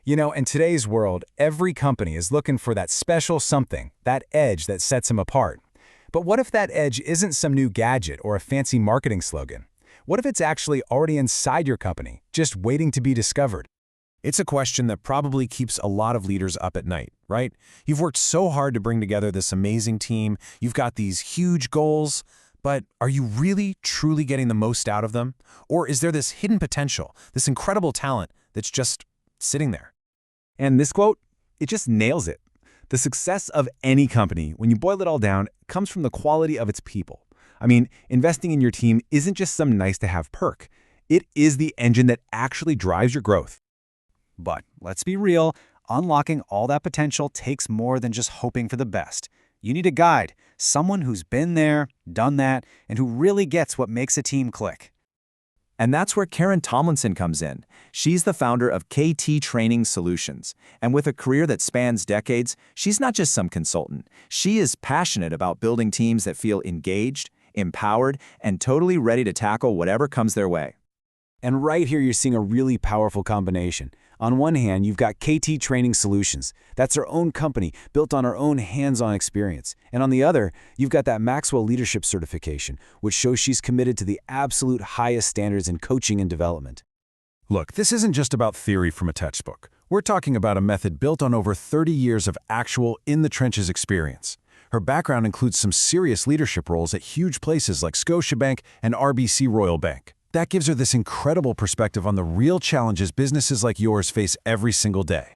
In today's world, every company is looking for that special something, that edge that sets them apart. But what if that edge isn't some new gadget or a fancy marketing slogan? What if it's actually already inside your company, just waiting to be discovered? It's a question that probably keeps a lot of leaders up at night, right? You've worked so hard to bring together this amazing team, you've got these huge goals, but are you really, truly getting the most out of them? Or is there this hidden potential, this incredible talent that's just sitting there? And this quote, it just nails it. The success of any company, when you boil it all down, comes from the quality of its people. Investing in your team isn't just some nice-to-have perk. It is the engine that actually drives your growth. But let's be real, unlocking all that potential takes more than just hoping for the best. You need a guide, someone who's been there, done that, and who really gets what makes a team click. And that's where Karen Tomlinson comes in. She's the founder of KT Training Solutions. And with a career that spans decades, she's not just some consultant. She is passionate about building teams that feel engaged, empowered, and totally ready to tackle whatever comes their way. And right here, you're seeing a really powerful combination. On one hand, you've got KT Training Solutions. That's our own company, built on our own hands-on experience. And on the other, you've got that Maxwell Leadership Certification, which shows she's committed to the absolute highest standards in coaching and development. Look, this isn't just about theory from a textbook. We're talking about a method built on over 30 years of actual in-the-trenches experience. Her background includes some serious leadership roles at huge places like Scotiabank and RBC Royal Bank. That gives her this incredible perspective on the real challenges businesses like yours face every single day.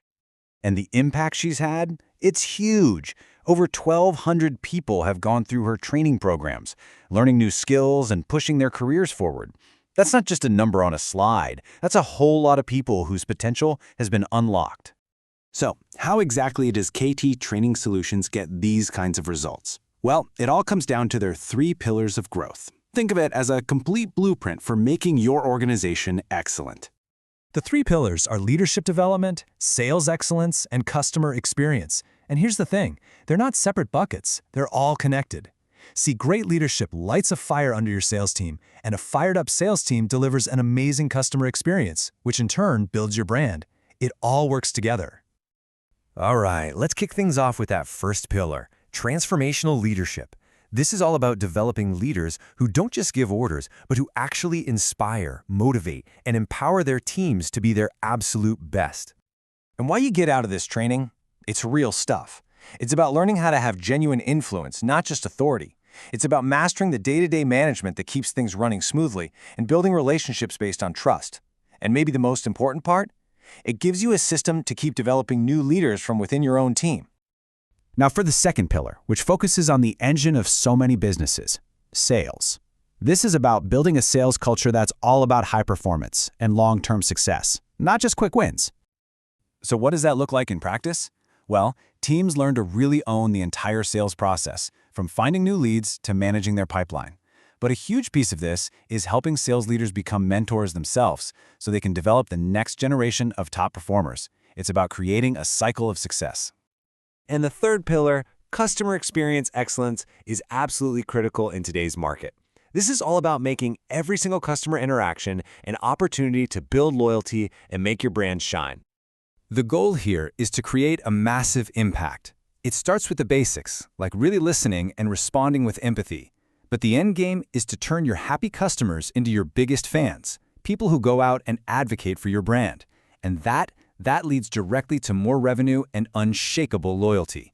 And the impact she's had? It's huge. Over 1,200 people have gone through her training programs, learning new skills and pushing their careers forward. That's not just a number on a slide. That's a whole lot of people whose potential has been unlocked. So, how exactly does KT Training Solutions get these kinds of results? Well, it all comes down to their 3 pillars of growth. Think of it as a complete blueprint for making your organization excellent. The 3 pillars are leadership development, sales excellence, and customer experience. And here's the thing, they're not separate buckets, they're all connected. See, great leadership lights a fire under your sales team, and a fired-up sales team delivers an amazing customer experience, which in turn builds your brand. It all works together. All right, let's kick things off with that first pillar, transformational leadership. This is all about developing leaders who don't just give orders, but who actually inspire, motivate, and empower their teams to be their absolute best. And what you get out of this training? It's real stuff. It's about learning how to have genuine influence, not just authority. It's about mastering the day-to-day management that keeps things running smoothly and building relationships based on trust. And maybe the most important part? It gives you a system to keep developing new leaders from within your own team. Now for the second pillar, which focuses on the engine of so many businesses, sales. This is about building a sales culture that's all about high performance and long-term success, not just quick wins. So what does that look like in practice? Well, teams learn to really own the entire sales process, from finding new leads to managing their pipeline. But a huge piece of this is helping sales leaders become mentors themselves so they can develop the next generation of top performers. It's about creating a cycle of success. And the third pillar, customer experience excellence, is absolutely critical in today's market. This is all about making every single customer interaction an opportunity to build loyalty and make your brand shine. The goal here is to create a massive impact. It starts with the basics, like really listening and responding with empathy. But the end game is to turn your happy customers into your biggest fans, people who go out and advocate for your brand. And that leads directly to more revenue and unshakable loyalty.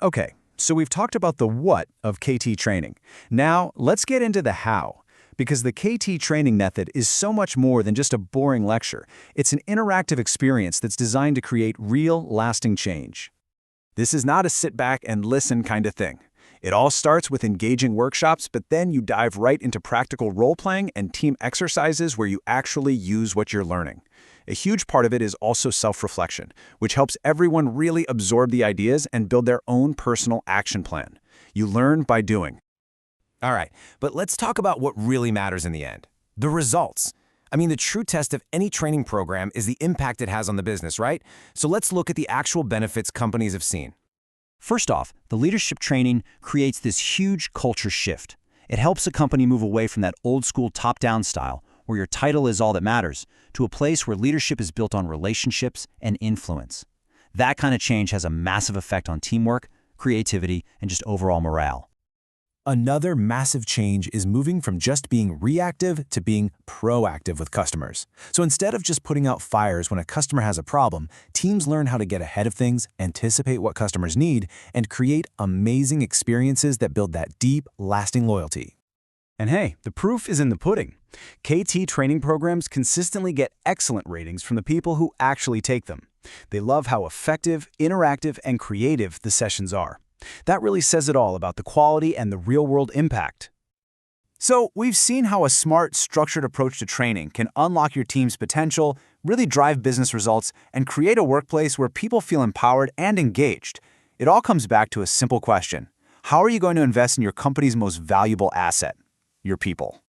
Okay, so we've talked about the what of KT training. Now, let's get into the how. Because the KT training method is so much more than just a boring lecture. It's an interactive experience that's designed to create real, lasting change. This is not a sit back and listen kind of thing. It all starts with engaging workshops, but then you dive right into practical role-playing and team exercises where you actually use what you're learning. A huge part of it is also self-reflection, which helps everyone really absorb the ideas and build their own personal action plan. You learn by doing. All right, but let's talk about what really matters in the end. The results. The true test of any training program is the impact it has on the business, right? So let's look at the actual benefits companies have seen. First off, the leadership training creates this huge culture shift. It helps a company move away from that old-school top-down style, where your title is all that matters, to a place where leadership is built on relationships and influence. That kind of change has a massive effect on teamwork, creativity, and just overall morale. Another massive change is moving from just being reactive to being proactive with customers. So instead of just putting out fires when a customer has a problem, teams learn how to get ahead of things, anticipate what customers need, and create amazing experiences that build that deep, lasting loyalty. And hey, the proof is in the pudding. KT training programs consistently get excellent ratings from the people who actually take them. They love how effective, interactive, and creative the sessions are. That really says it all about the quality and the real-world impact. So, we've seen how a smart, structured approach to training can unlock your team's potential, really drive business results, and create a workplace where people feel empowered and engaged. It all comes back to a simple question. How are you going to invest in your company's most valuable asset? Your people.